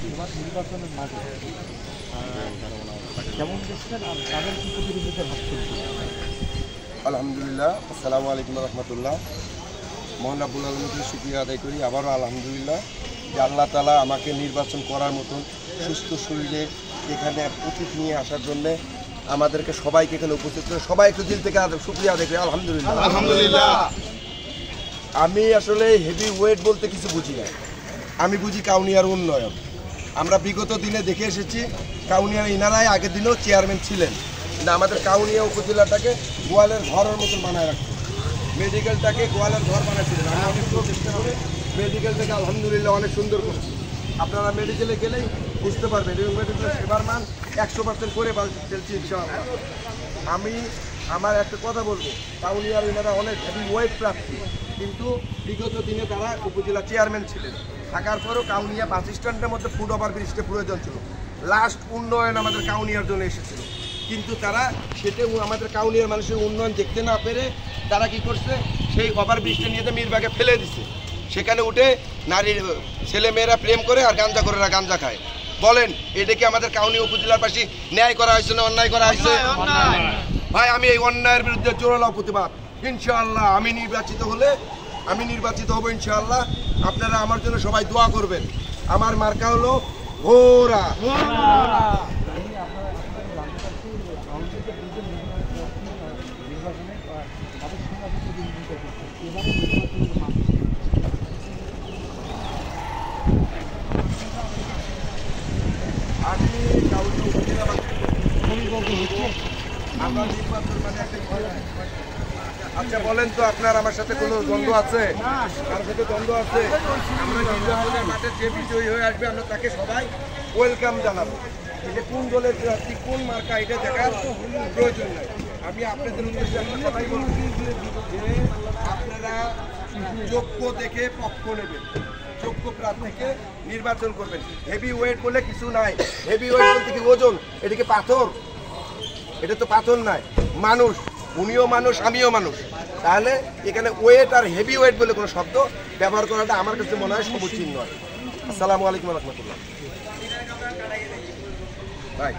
এবার নির্বাচনের মাঝে কেমন দেখছেন আর তাদের কি প্রতিযোগিতার হাত চলছে? আলহামদুলিল্লাহ, আসসালামু আলাইকুম রহমতুল্লাহ। মোহান রাব্বুল আলমীকে শুকরিয়া আদায় করি আবারও আলহামদুলিল্লাহ যে আল্লাহ তাআলা আমাকে নির্বাচন করার মতন সুস্থ শরীরে এখানে অতিথি নিয়ে আসার জন্যে আমাদেরকে সবাইকে এখানে উপস্থিত করে সবাই একটু দিল থেকে শুকরিয়া আদায় করি আলহামদুলিল্লাহ। আলহামদুলিল্লাহ। আমি আসলে হেভি ওয়েট বলতে কিছু বুঝি না, আমি বুঝি কাউনিয়ার উন্নয়ন। আমরা বিগত দিনে দেখে এসেছি কাউনিয়ার ইনারাই আগের দিনেও চেয়ারম্যান ছিলেন, কিন্তু আমাদের কাউনিয়া উপজেলাটাকে গোয়ালের ঘরের মতন বানায় রাখতো, মেডিকেলটাকে গোয়ালের ঘর বানাচ্ছিলেন। আমি অনেক চেষ্টা করে মেডিকেলটাকে আলহামদুলিল্লাহ অনেক সুন্দর করছি। আপনারা মেডিকেলে গেলেই বুঝতে পারবেন এবং মেডিকেলের সেবার মান 100% করে ফেলছি ইনশাআল্লাহ। আমি আমার একটা কথা বলবো, কাউনিয়ার ইনারা অনেক হেভি ওয়েট প্রাপ্তি, কিন্তু বিগত দিনে তারা উপজেলা চেয়ারম্যান ছিলেন, থাকার পরও কাউনিয়া বাস স্ট্যান্ডের মধ্যে ফুট ওভার ব্রিজটা প্রয়োজন ছিল। লাস্ট উন্নয়ন আমাদের কাউনিয়ার জন্য এসেছিল, কিন্তু তারা সেটা আমাদের কাউনিয়ার মানুষের উন্নয়ন দেখতে না পেরে তারা কি করছে, সেই ওভার ব্রিজটা নিয়ে মিরবাগে ফেলে দিছে। সেখানে উঠে নারীর ছেলেমেয়েরা প্রেম করে আর গাঞ্জা করে গাঞ্জা খায়। বলেন এটা কি আমাদের কাউনিয়া উপজেলার পাশে ন্যায় করা হয়েছে না অন্যায় করা হয়েছে? ভাই আমি এই অন্যায়ের বিরুদ্ধে জোরালো প্রতিবাদ। ইনশাআল্লাহ আমি নির্বাচিত হব ইনশাআল্লাহ। আপনারা আমার জন্য সবাই দোয়া করবেন। আমার মার্কা হলো ঘোড়া। আচ্ছা বলেন তো, আপনার আমার সাথে কোনো দ্বন্দ্ব আছে? কার সাথে দ্বন্দ্ব আছে? আমরা নির্বাচনের মাঠে যে বিজয়ী হয়ে আসবে আমরা তাকে সবাই ওয়েলকাম জানাবো। যে কোন দলের প্রার্থী কোন মার্কা এটা দেখার প্রয়োজন নাই। আমি আপনাদের উদ্দেশ্যে একটা কথাই বলবো যে আপনারা যোগ্য দেখে পক্ষ নেবেন, যোগ্য প্রার্থীকে নির্বাচন করবেন। হেভি ওয়েট বলে কিছু নাই। হেভি ওয়েট বলতে কি ওজন? এটা কি পাথর? এটা তো পাথর নাই, মানুষ। উনিও মানুষ, আমিও মানুষ। তাহলে এখানে ওয়েট আর হেভি ওয়েট বলে কোনো শব্দ ব্যবহার করাটা আমার কাছে মনে হয় সমীচীন নয়। আসসালামু আলাইকুম রহমতুল্লাহ। ভাই